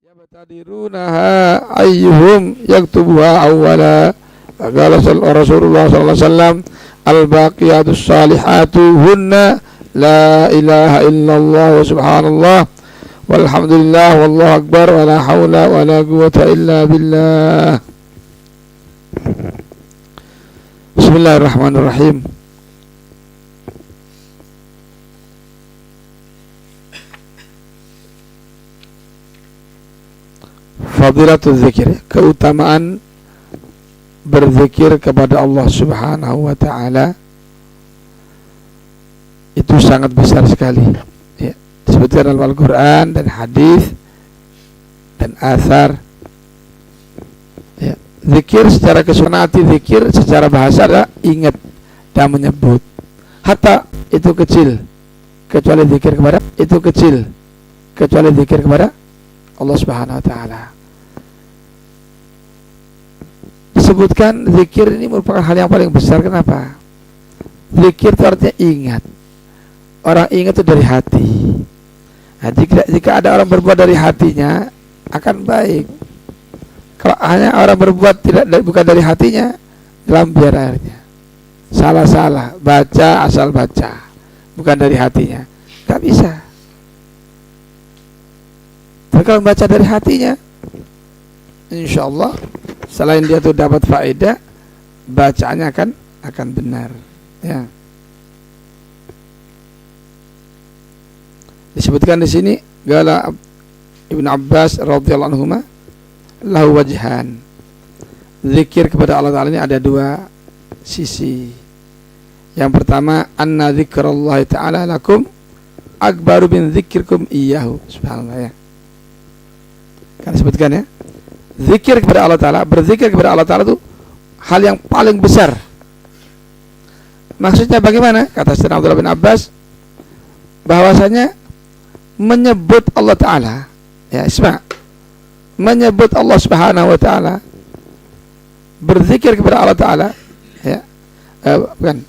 yabtadirunaha ayyuhum yaktubuha awwala. Qala Rasulullah sallallahu alaihi wasallam al-baqiyatus salihatu hunna la ilaha illallah wa subhanallah walhamdulillah wallahu akbar wa la hawla wa la quwwata illa billah. Bismillahirrahmanirrahim. Fadilatul zikir, keutamaan berzikir kepada Allah Subhanahu wa ta'ala itu sangat besar sekali ya. Disebutkan dalam Al-Quran dan hadis dan athar ya. Zikir secara kesunati, zikir secara bahasa adalah ingat dan menyebut. Hatta itu kecil kecuali zikir kepada itu kecil kecuali zikir kepada Allah Subhanahu wa ta'ala. Disebutkan zikir ini merupakan hal yang paling besar. Kenapa? Zikir itu artinya ingat. Orang ingat itu dari hati. Nah, jika ada orang berbuat dari hatinya akan baik. Kalau hanya orang berbuat bukan dari hatinya, lambiar airnya. Salah-salah, baca asal baca, bukan dari hatinya, gak bisa. Tapi kalau baca dari hatinya, insya Allah selain dia tuh dapat faedah, bacaannya akan benar ya. Disebutkan di sini qala Ibnu Abbas radhiyallahu anhuma lahu wajhan. Zikir kepada Allah Ta'ala ini ada dua sisi. Yang pertama, anna dzikrallahi ta'ala lakum akbaru min dzikrikum iyyahu. Subhanallah ya. Kan disebutkan ya, zikir kepada Allah Ta'ala, berzikir kepada Allah Ta'ala itu hal yang paling besar. Maksudnya bagaimana? Kata Sayyidina Abdullah bin Abbas, bahwasanya menyebut Allah Ta'ala ya, menyebut Allah Subhanahu wa Ta'ala, berzikir kepada Allah Ta'ala ya, bukan,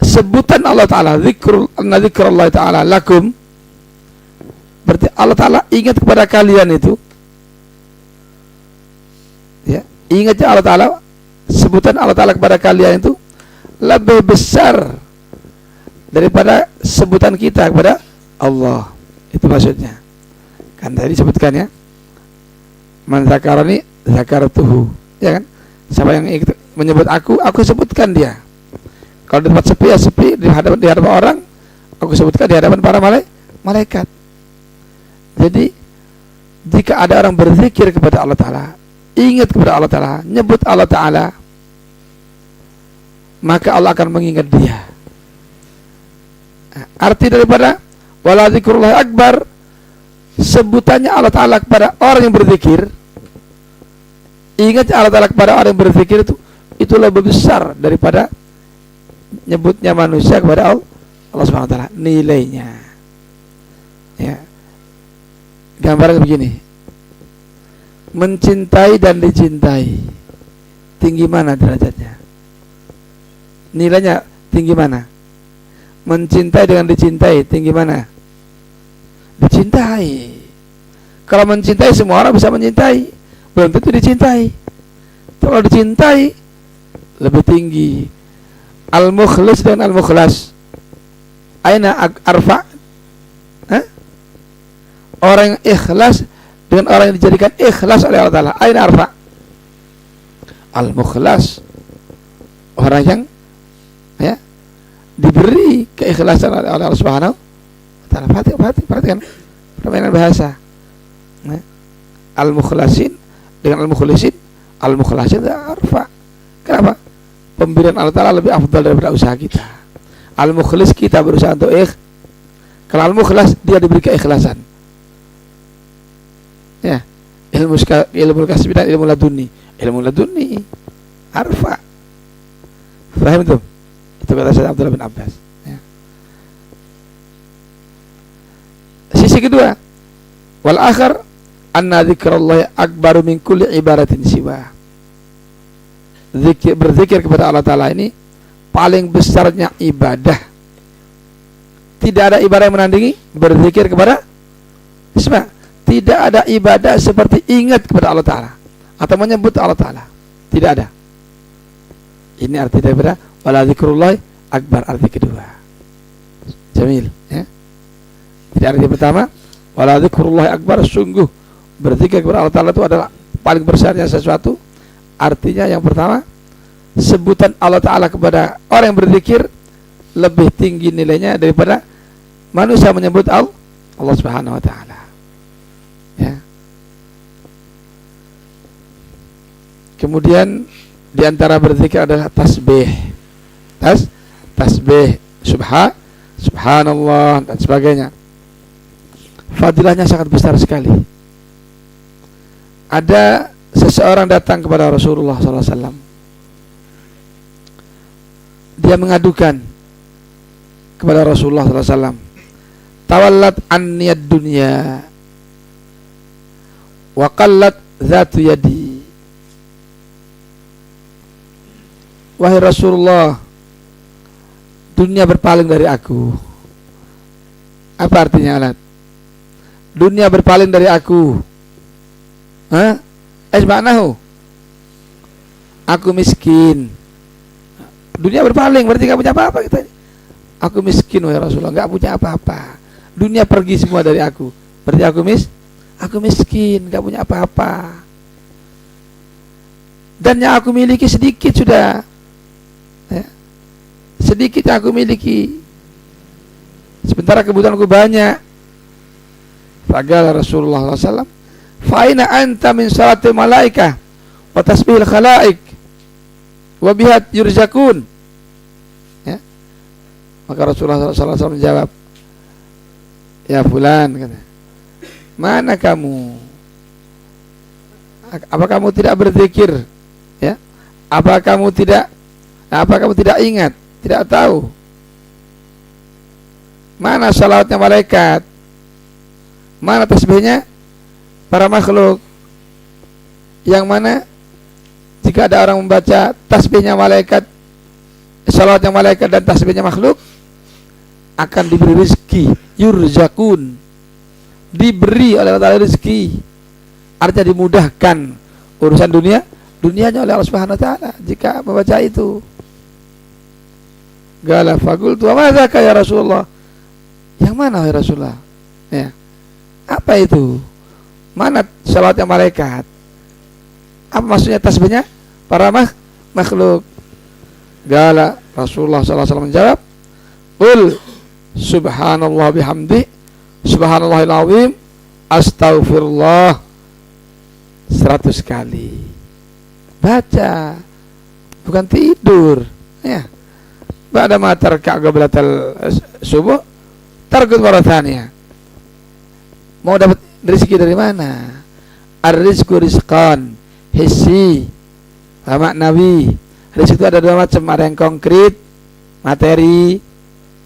sebutan Allah Ta'ala, anna dzikrullah Ta'ala lakum, berarti Allah Ta'ala ingat kepada kalian itu ya, ingatnya Allah Ta'ala, sebutan Allah Ta'ala kepada kalian itu lebih besar daripada sebutan kita kepada Allah. Itu maksudnya. Kan tadi disebutkan ya, man zakarani zakartuhu, ya kan? Siapa yang menyebut aku sebutkan dia. Kalau di tempat sepi ya sepi, di hadapan orang aku sebutkan di hadapan para malaikat. Jadi jika ada orang berzikir kepada Allah Ta'ala, ingat kepada Allah Ta'ala, nyebut Allah Ta'ala, maka Allah akan mengingat dia. Arti daripada wala dzikrullah akbar, sebutannya Allah Ta'ala kepada orang yang berzikir, ingatnya Allah Ta'ala kepada orang yang berzikir itu lebih besar daripada nyebutnya manusia kepada Allah Subhanahu wa ta'ala, nilainya ya. Gambaran begini, mencintai dan dicintai, tinggi mana derajatnya? Nilainya tinggi mana? Mencintai dengan dicintai, tinggi mana? Dicintai. Kalau mencintai, semua orang bisa mencintai, belum tentu dicintai. Kalau dicintai lebih tinggi. Al-mukhlis dengan al-mukhlas, aina arfa? Orang yang ikhlas dengan orang yang dijadikan ikhlas oleh Allah Ta'ala, aina arfa? Al-mukhlas, orang yang ya diberi keikhlasan oleh Allah Subhanahu wa ta'ala. Perhatikan permainan bahasa ya. Al-mukhlasin dengan al-mukhlisin, al-mukhlasin arfa. Kenapa? Pemberian Allah Ta'ala lebih afdal daripada usaha kita. Al-mukhlis kita berusaha untuk kalau al-mukhlas dia diberi keikhlasan ya. Ilmu kasbi dan ilmu laduni arfa. Paham itu? Itu kata Sayyidina Abdullah bin Abbas ya. Sisi kedua, wal akhar anna dzikrallahi akbaru min kulli ibaratin siwa. Berzikir kepada Allah Ta'ala ini paling besarnya ibadah. Tidak ada ibadah yang menandingi berzikir kepada tidak ada ibadah seperti ingat kepada Allah Ta'ala atau menyebut Allah Ta'ala. Tidak ada. Ini arti daripada wala dzikrullahi akbar, arti kedua. Jamil, ya. Jadi arti pertama, wala dzikrullahi akbar, sungguh berzikir kepada Allah Ta'ala itu adalah paling besarnya sesuatu. Artinya yang pertama, sebutan Allah Ta'ala kepada orang yang berzikir lebih tinggi nilainya daripada manusia menyebut Allah Subhanahu wa Ta'ala. Ya. Kemudian di antara berzikir adalah tasbih. Tasbih, subhanallah dan sebagainya. Fadilahnya sangat besar sekali. Ada seseorang datang kepada Rasulullah SAW. Dia mengadukan kepada Rasulullah SAW, tawallat anniyad dunya wa qallat dhatu yadi. Wahai Rasulullah, dunia berpaling dari aku. Apa artinya, alat? Dunia berpaling dari aku. Maknahu, aku miskin. Dunia berpaling berarti gak punya apa-apa kita. Aku miskin wahai Rasulullah, gak punya apa-apa. Dunia pergi semua dari aku. Berarti aku miskin, gak punya apa-apa. Dan yang aku miliki sedikit sudah. Ya. Sedikit yang aku miliki. Sementara kebutuhanku banyak. Faqala Rasulullah SAW, fa'ina anta min salatil malaikah wa tasbihil khalaik wa bihat yurzakun. Ya. Maka Rasulullah SAW menjawab, ya fulan, kata, mana kamu? Apa kamu tidak berzikir? Ya? Apa kamu tidak ingat? Tidak tahu? Mana salawatnya malaikat? Mana tasbihnya para makhluk? Yang mana jika ada orang membaca tasbihnya malaikat, salawatnya malaikat dan tasbihnya makhluk, akan diberi rezeki, yurzakun, diberi oleh Allah rezeki, artinya dimudahkan urusan dunianya oleh Allah Subhanahu wa Ta'ala jika membaca itu. Qala faqultu wa madzaka ya Rasulullah? Yang mana ya Rasulullah? Ya. Apa itu? Mana salawatnya malaikat? Apa maksudnya tasbihnya para makhluk? Qala Rasulullah sallallahu alaihi wasallam menjawab, qul subhanallah bihamdi subhanallahil azim astaghfirullah 100 kali. Baca, bukan tidur, ya. Ba'da ma tarka' qablatal subuh tarqud marathaniyah. Mau dapat rezeki dari mana? Ar-rizqu rizqan hissi wa ma'nawi. Rezeki itu ada dua macam, ada yang konkret, materi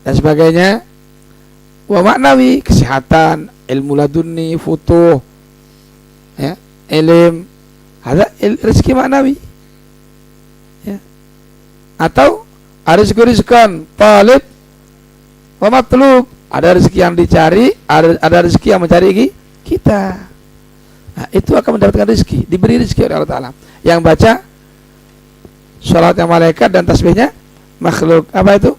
dan sebagainya. Wa ma'nawi, kesehatan, ilmu laduni, futuh, ya, ilm, ada rezeki maknawi, ya. Atau ada rizqan talib wa matlub, ada rezeki yang dicari, ada rezeki yang mencari kita. Nah, itu akan mendapatkan rezeki, diberi rezeki oleh Allah Ta'ala. Yang baca salatnya malaikat dan tasbihnya makhluk, apa itu?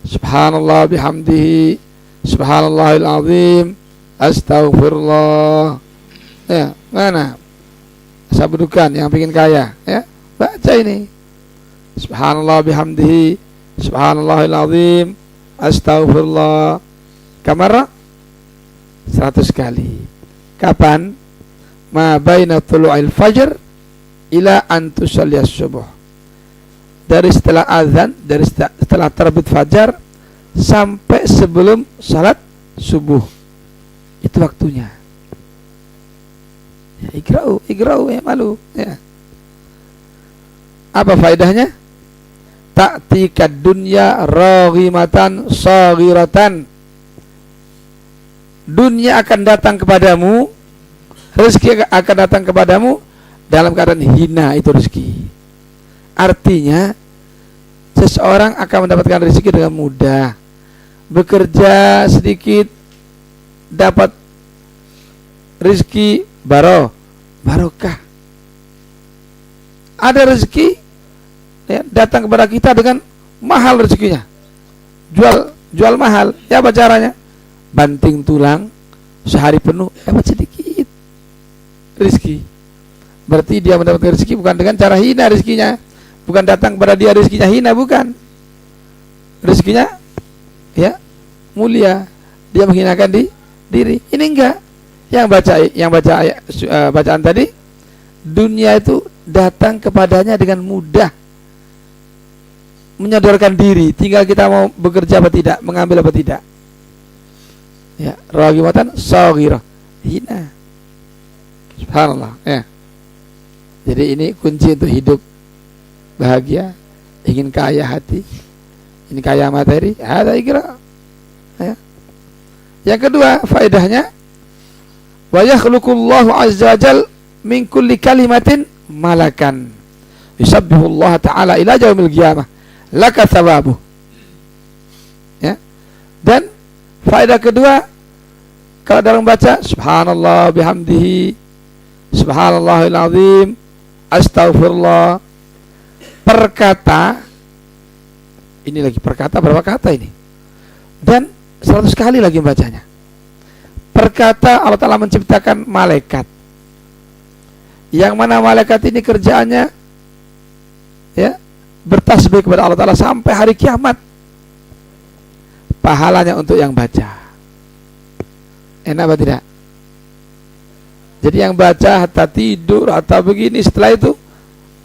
Subhanallah bihamdihi subhanallahil azim astaghfirullah. Ya, mana? Sabudukan yang pingin kaya, ya, baca ini. Subhanallah bihamdihi subhanallahil azim astaghfirullah kamar 100 kali. Kapan? Ma baina tulu'il fajr ila an tusalliyas subuh. Dari setelah azan, dari setelah terbit fajar sampai sebelum salat subuh. Itu waktunya. Ya, igra'u ya malu, ya. Apa faedahnya? Ta'tika dunya raghimatan saghiratan. Dunia akan datang kepadamu, rezeki akan datang kepadamu dalam keadaan hina, itu rezeki. Artinya seseorang akan mendapatkan rezeki dengan mudah. Bekerja sedikit dapat rizki barokah. Ada rezeki ya, datang kepada kita dengan mahal rezekinya, jual mahal. Ya apa caranya? Banting tulang sehari penuh dapat sedikit rezeki. Berarti dia mendapatkan rezeki bukan dengan cara hina rezekinya, bukan datang kepada dia rezekinya hina, bukan. Rezekinya ya mulia, dia menghinakan diri. Ini enggak. Yang baca ayat, bacaan tadi, dunia itu datang kepadanya dengan mudah, menyodorkan diri, tinggal kita mau bekerja apa tidak, mengambil apa tidak. Ya, rawagimatan saghirah, hina. Subhanallah, ya. Jadi ini kunci untuk hidup bahagia. Ingin kaya hati, ini kaya materi, ada ikra. Ya. Yang kedua faedahnya, wa yakhluqullahu azza wajal min kulli kalimatin malakan yusabbihullah ta'ala ila yaumil qiyamah laka thawabuh. Ya. Dan faedah kedua, kalau dalam baca subhanallah bihamdihi subhanallahil azim astaghfirullah, per kata ini lagi, per kata berapa kata ini, dan 100 kali lagi bacanya. Per kata Allah Ta'ala menciptakan malaikat, yang mana malaikat ini kerjaannya ya bertasbih kepada Allah Ta'ala sampai hari kiamat. Pahalanya untuk yang baca. Enak apa tidak? Jadi yang baca hatta tidur atau begini, setelah itu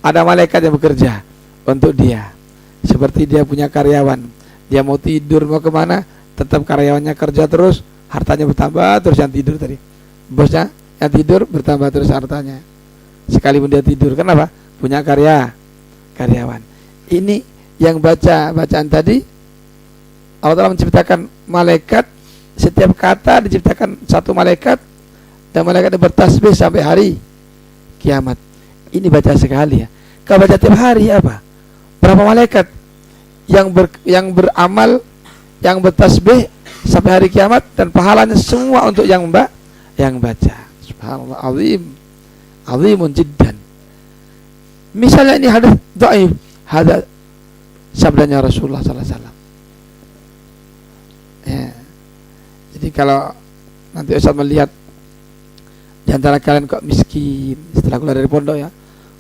ada malaikat yang bekerja untuk dia. Seperti dia punya karyawan, dia mau tidur mau kemana, tetap karyawannya kerja terus, hartanya bertambah terus. Yang tidur tadi bosnya, yang tidur bertambah terus hartanya, sekalipun dia tidur. Kenapa? Punya karyawan. Ini yang baca bacaan tadi, Allah Ta'ala menciptakan malaikat, setiap kata diciptakan satu malaikat, dan malaikat bertasbih sampai hari kiamat. Ini baca sekali ya. Kalau baca tiap hari apa? Berapa malaikat yang beramal, yang bertasbih sampai hari kiamat, dan pahalanya semua untuk yang baca. Subhanallah, azimun jiddan. Misalnya ini hadis dhaif, hadis sabdanya Rasulullah sallallahu alaihi wasallam. Ya. Jadi kalau nanti Ustaz melihat di antara kalian kok miskin, setelah keluar dari pondok ya,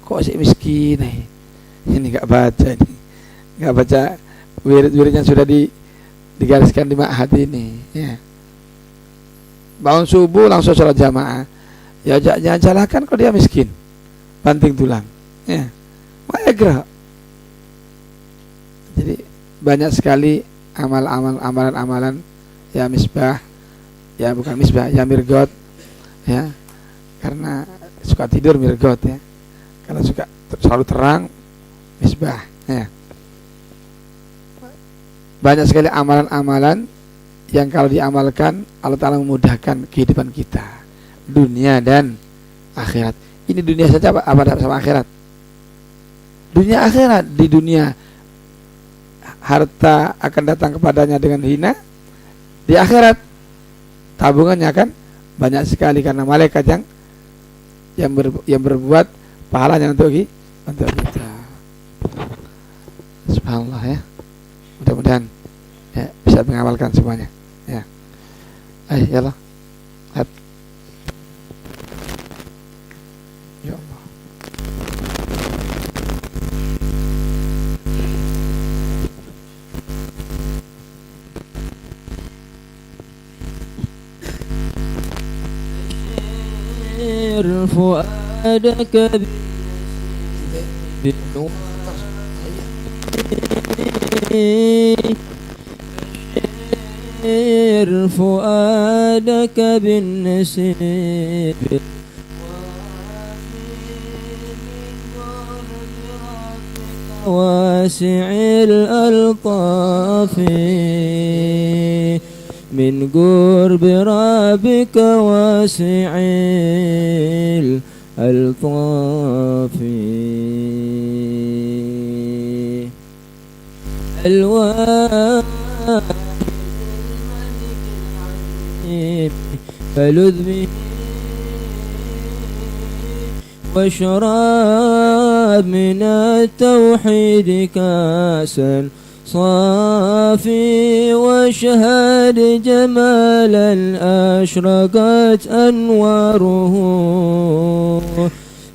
kok sih miskin nih, ini nggak baca, ini nggak baca wirid-wirid yang sudah digariskan di ma'had ini ya. Bangun subuh langsung sholat jamaah, ya jangan salahkan kalau dia miskin, banting tulang ya, malah. Jadi banyak sekali amalan ya misbah, ya bukan misbah, ya mirgot ya, karena suka tidur mirgot ya, kalau suka selalu terang misbah ya. Banyak sekali amalan-amalan yang kalau diamalkan Allah Ta'ala memudahkan kehidupan kita, dunia dan akhirat. Ini dunia saja apa sama akhirat? Dunia akhirat. Di dunia harta akan datang kepadanya dengan hina, di akhirat tabungannya kan banyak sekali, karena malaikat yang berbuat pahalanya untuk kita. Subhanallah ya. Mudah-mudahan ya bisa mengamalkan semuanya ya. Ya Allah. Ya Allah. فؤادك فؤادك بالنسيب واسع الألطاف من قرب ربك واسع الألطاف الواحد فلذ به واشرب من التوحيد كاسا صافي واشهد جمالا أشرقت أنواره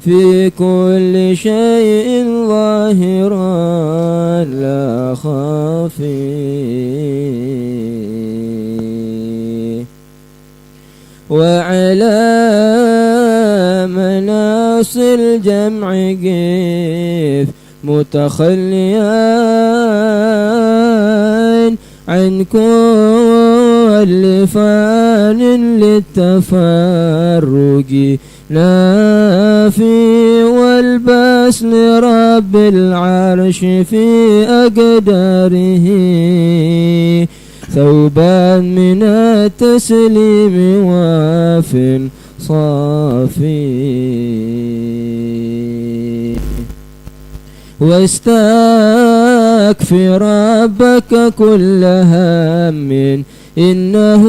في كل شيء ظاهرا لا خافي وعلى مناص الجمع قف متخليا عن كل فان للتفرق نافي والباس لرب العرش في أقداره ثوبا من التسليم واف صافي واستكفي ربك كل هم إنه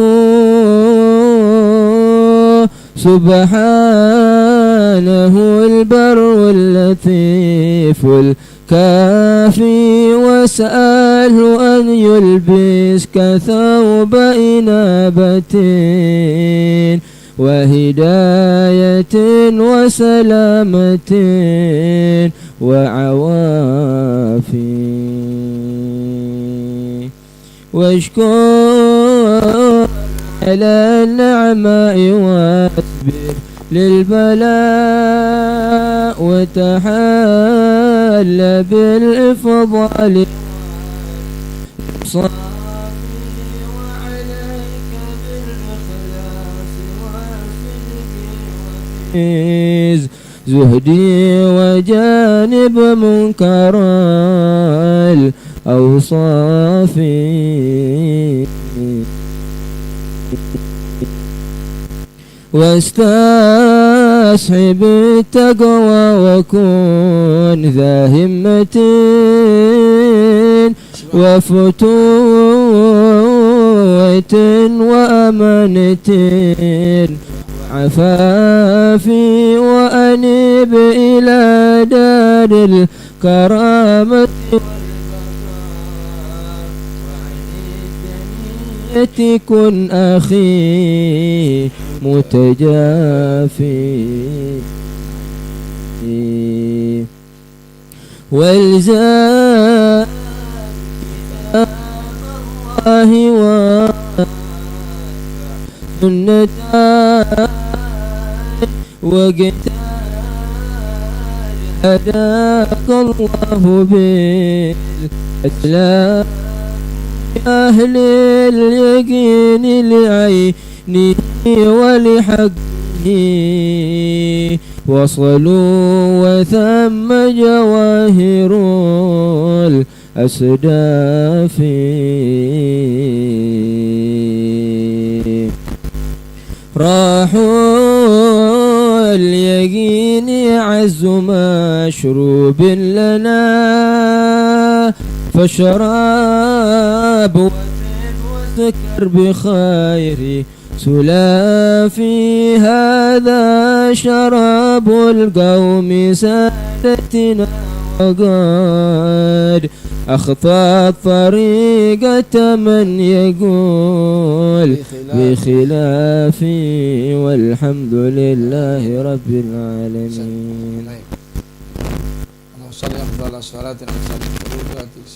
سبحانه البر اللطيف الكافي واسأله أن يلبسك ثوب إنابة وهداية وسلامة وعوافي واشكر على النعماء واصبر للبلاء وتحل بالإفضال صافي وعليك بالإخلاص والصدق زهدي وجانب منكر الأوصاف واستصحب التقوى وكن ذا همة وفتوة وأمانة عفافي وأنب إلى دار الكرامة والبقاء كن أخي متجافي والزام الله وسنة وقتال هداك الله بالإسلام أهل اليقين لعينه ولحقه وصلوا وثم جواهر الأسداف راحوا اليقين عز مشروب لنا فشراب وسكر بخير سلافي هذا شراب القوم سادتنا وقد أخطأت طريقة من يقول بخلافي والحمد لله رب العالمين. اللهم صل أفضل الصلاة على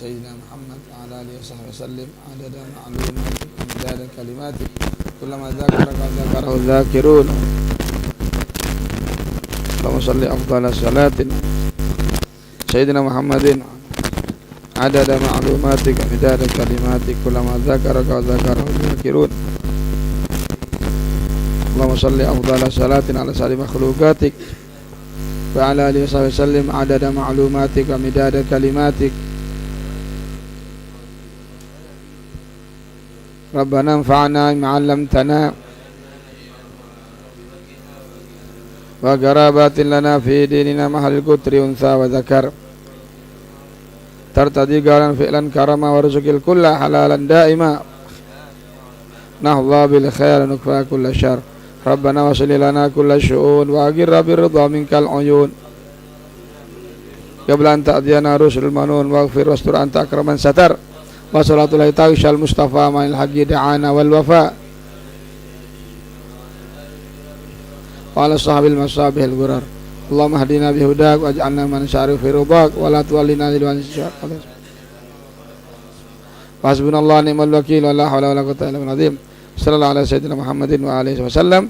سيدنا محمد وعلى آله وصحبه وسلم عدد معلوماتك ومداد كلماتك كلما ذكره الذاكرون. اللهم صل أفضل الصلاة سيدنا محمد عدد معلوماتك ومداد كلماتك كلما ذكرك وذكره الذاكرون. اللهم صل أفضل صلاة على سائر مخلوقاتك وعلى آله وصحبه وسلم عدد معلوماتك ومداد كلماتك. ربنا انفعنا بما علمتنا وقرابات لنا في ديننا محل الكتر أنثى وذكر ترتدي قالا فعلا كرما ورزق الكل حلالا دائما نهضى بالخير نكفى كل شر Rabbana wasalli lana kulla syu'un wa aghirra birridha minkal uyun qabla an ta'diyana rusul manun waghfir wastur anta akraman satar wa salatu lahi ta'ishal mustafa ma'il haqqi da'ana wal wafa wa ala sahabil masabihil gurar Allahumma hadina bihudak waj'alna man sya'ri fi ridhak wa la tuwallina lil wali syaq hasbunallahu ni'mal wakeel wa la hawla wa la quwwata illa billah sallallahu alaihi sayyidina Muhammadin wa alihi wasallam.